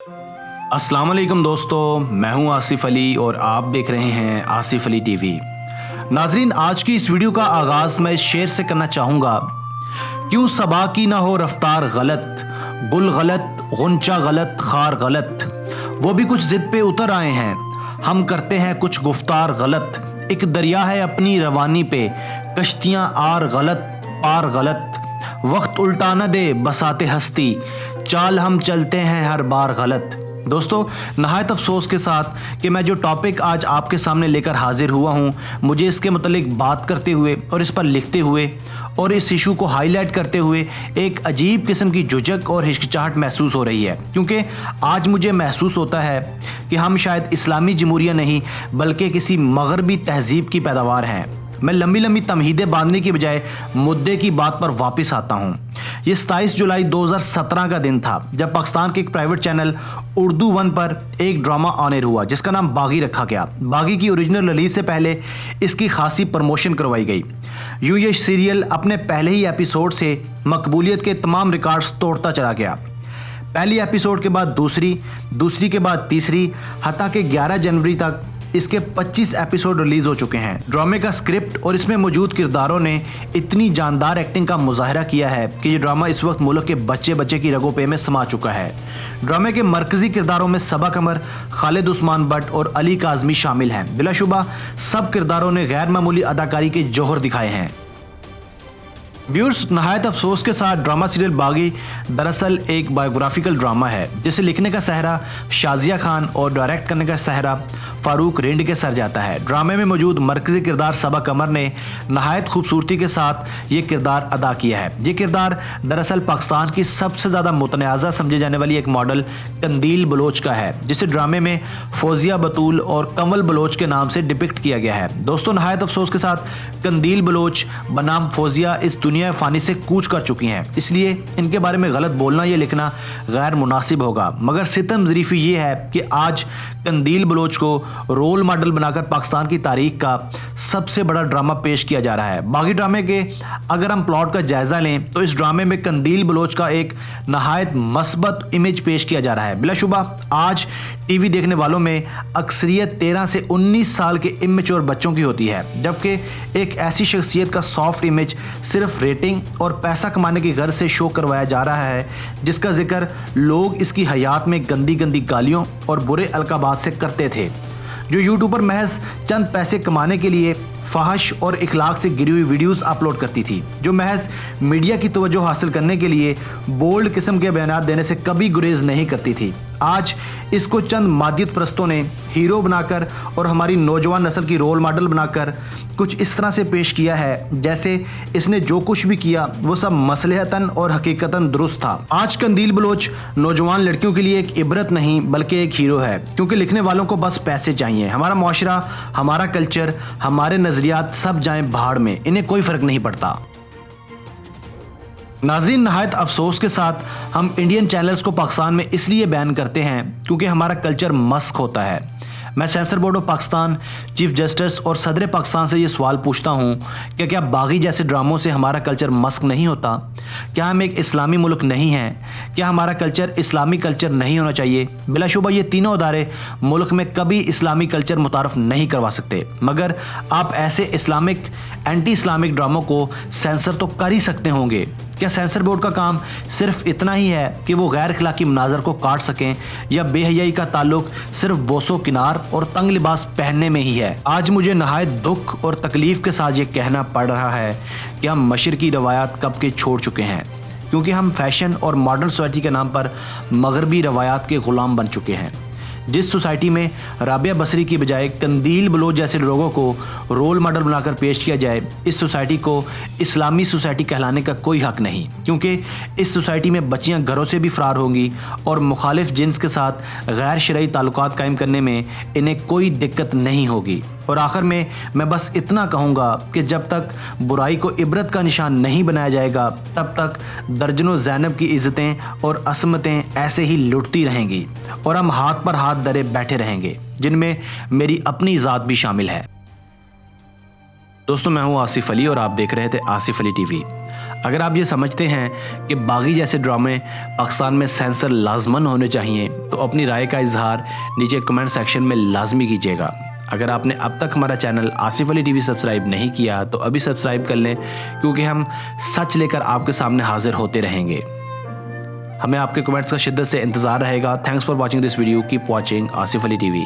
अस्सलाम वालेकुम दोस्तों, मैं हूं आसिफ अली और आप देख रहे हैं आसिफ अली टीवी। नाजरीन, आज की इस वीडियो का आगाज़ मैं इस शेर से करना चाहूँगा। क्यों सबा की ना हो रफ्तार गलत, गुल गलत, गुंचा गलत, खार गलत। वो भी कुछ ज़िद पे उतर आए हैं, हम करते हैं कुछ गुफ्तार गलत। एक दरिया है अपनी रवानी पे, कश्तियाँ आर गलत, पार गलत। वक्त उल्टा न दे बसाते हस्ती, चाल हम चलते हैं हर बार गलत। दोस्तों, नहायत अफसोस के साथ कि मैं जो टॉपिक आज आपके सामने लेकर हाजिर हुआ हूँ, मुझे इसके मतलब बात करते हुए और इस पर लिखते हुए और इस इशू को हाईलाइट करते हुए एक अजीब किस्म की झुझक और हिचकिचाहट महसूस हो रही है, क्योंकि आज मुझे महसूस होता है कि हम शायद इस्लामी जमहूरिया नहीं बल्कि किसी मगरबी तहजीब की पैदावार हैं। मैं लंबी लंबी तमहीदें बांधने की बजाय मुद्दे की बात पर वापस आता हूँ। ये 27 जुलाई 2017 का दिन था जब पाकिस्तान के एक प्राइवेट चैनल उर्दू 1 पर एक ड्रामा ऑन एयर हुआ जिसका नाम बागी रखा गया। बागी की ओरिजिनल रिलीज से पहले इसकी खासी प्रमोशन करवाई गई। यूं ये सीरियल अपने पहले ही एपिसोड से मकबूलियत के तमाम रिकॉर्ड्स तोड़ता चला गया। पहली एपिसोड के बाद दूसरी के बाद तीसरी, हत्ता के 11 जनवरी तक इसके 25 एपिसोड रिलीज हो चुके हैं। ड्रामे का स्क्रिप्ट और इसमें मौजूद किरदारों ने इतनी जानदार एक्टिंग का मुजाहरा किया है कि ये ड्रामा इस वक्त मुल्क के बच्चे बच्चे की रगों पे में समा चुका है। ड्रामे के मरकजी किरदारों में सबा कमर, खालिद उस्मान भट्ट और अली काज़मी शामिल हैं। बिलाशुबा सब किरदारों ने गैर मामूली अदाकारी के जौहर दिखाए हैं। व्यूअर्स, नहायत अफसोस के साथ ड्रामा सीरियल बागी दरअसल एक बायोग्राफिकल ड्रामा है जिसे लिखने का सहरा शाजिया खान और डायरेक्ट करने का सहरा फारूक रिंड के सर जाता है। ड्रामे में मौजूद मरकजी किरदार सबा कमर ने नहायत खूबसूरती के साथ ये किरदार अदा किया है। ये किरदार दरअसल पाकिस्तान की सबसे ज़्यादा मुतनाज़ा समझे जाने वाली एक मॉडल कंदील बलोच का है, जिसे ड्रामे में फौजिया बतूल और कंवल बलोच के नाम से डिपिक्ट किया गया है। दोस्तों, नहायत अफसोस के साथ कंदील बलोच बनाम फौजिया इस दुनिया फानी से कूच कर चुकी हैं, इसलिए इनके बारे में गलत बोलना या लिखना गैर मुनासिब होगा। मगर सितम ज़रीफ़ी ये है कि आज कंदील बलोच को रोल मॉडल बनाकर पाकिस्तान की तारीख का सबसे बड़ा ड्रामा पेश किया जा रहा है। बागी ड्रामे के अगर हम प्लॉट का जायज़ा लें तो इस ड्रामे में कंदील बलोच का एक नहायत मस्बत इमेज पेश किया जा रहा है। बिलाशुबा आज टीवी देखने वालों में अक्सरियत 13 से 19 साल के इमेच्योर बच्चों की होती है, जबकि एक ऐसी शख्सियत का सॉफ्ट इमेज सिर्फ रेटिंग और पैसा कमाने की गर्ज से शो करवाया जा रहा है, जिसका जिक्र लोग इसकी हयात में गंदी गंदी गालियों और बुरे अलकाबात से करते थे। जो यूट्यूबर महज चंद पैसे कमाने के लिए फहश और इखलाक से गिरी हुई वीडियोस अपलोड करती थी, जो महज मीडिया की तवज्जो हासिल करने के लिए बोल्ड किस्म के बयान देने से कभी गुरेज नहीं करती थी, आज इसको चंद मादियत परस्तों ने हीरो बनाकर और हमारी नौजवान नस्ल की रोल मॉडल बनाकर कुछ इस तरह से पेश किया है जैसे इसने जो कुछ भी किया वो सब मसलहतन और हकीकतन दुरुस्त था। आज कंदील बलोच नौजवान लड़कियों के लिए एक इबरत नहीं बल्कि एक हीरो है, क्योंकि लिखने वालों को बस पैसे चाहिए। हमारा मुआशरा, हमारा कल्चर, हमारे नज़रियात सब जाएं भाड़ में, इन्हें कोई फ़र्क नहीं पड़ता। नाज़रीन, नहायत अफसोस के साथ हम इंडियन चैनल्स को पाकिस्तान में इसलिए बैन करते हैं क्योंकि हमारा कल्चर मस्क होता है। मैं sensor board of Pakistan, chief justice और सदर पाकिस्तान से ये सवाल पूछता हूँ कि क्या बागी जैसे ड्रामों से हमारा कल्चर मस्क नहीं होता? क्या हम एक इस्लामी मुल्क नहीं हैं? क्या हमारा कल्चर इस्लामी कल्चर नहीं होना चाहिए? बिलाशुबा ये तीनों अदारे मुल्क में कभी इस्लामी कल्चर मुतारफ़ नहीं करवा सकते, मगर आप ऐसे इस्लामिक एंटी इस्लामिक ड्रामों को सेंसर तो कर ही सकते होंगे। क्या सेंसर बोर्ड का काम सिर्फ इतना ही है कि वो गैर अखलाकी मनाजर को काट सकें, या बेहयाई का ताल्लुक सिर्फ बोसो किनार और तंग लिबास पहनने में ही है? आज मुझे नहायत दुख और तकलीफ के साथ ये कहना पड़ रहा है कि हम मशरकी रवायात कब के छोड़ चुके हैं, क्योंकि हम फैशन और मॉडर्न सोसाइटी के नाम पर मगरबी रवायात के ग़ुलाम बन चुके हैं। जिस सोसाइटी में राबिया बसरी की बजाय कंदील बलोच जैसे लोगों को रोल मॉडल बनाकर पेश किया जाए, इस सोसाइटी को इस्लामी सोसाइटी कहलाने का कोई हक नहीं, क्योंकि इस सोसाइटी में बच्चियां घरों से भी फरार होंगी और मुखालिफ जिन्स के साथ गैर शरई ताल्लुकात कायम करने में इन्हें कोई दिक्कत नहीं होगी। और आखिर में मैं बस इतना कहूँगा कि जब तक बुराई को इबरत का निशान नहीं बनाया जाएगा, तब तक दर्जनों ज़ैनब की इज़्ज़तें और असमतें ऐसे ही लुटती रहेंगी और हम हाथ पर हाथ धरे बैठे रहेंगे, जिनमें मेरी अपनी ज़ात भी शामिल है। दोस्तों, मैं हूँ आसिफ अली और आप देख रहे थे आसिफ अली टीवी। अगर आप ये समझते हैं कि बागी जैसे ड्रामे पाकिस्तान में सेंसर लाजमन होने चाहिए तो अपनी राय का इजहार नीचे कमेंट सेक्शन में लाजमी कीजिएगा। अगर आपने अब तक हमारा channel Asif Ali TV subscribe नहीं किया तो अभी सब्सक्राइब कर लें, क्योंकि हम सच लेकर आपके सामने हाजिर होते रहेंगे। हमें आपके कमेंट्स का शिद्दत से इंतज़ार रहेगा। Thanks for watching this video. Keep watching Asif Ali TV.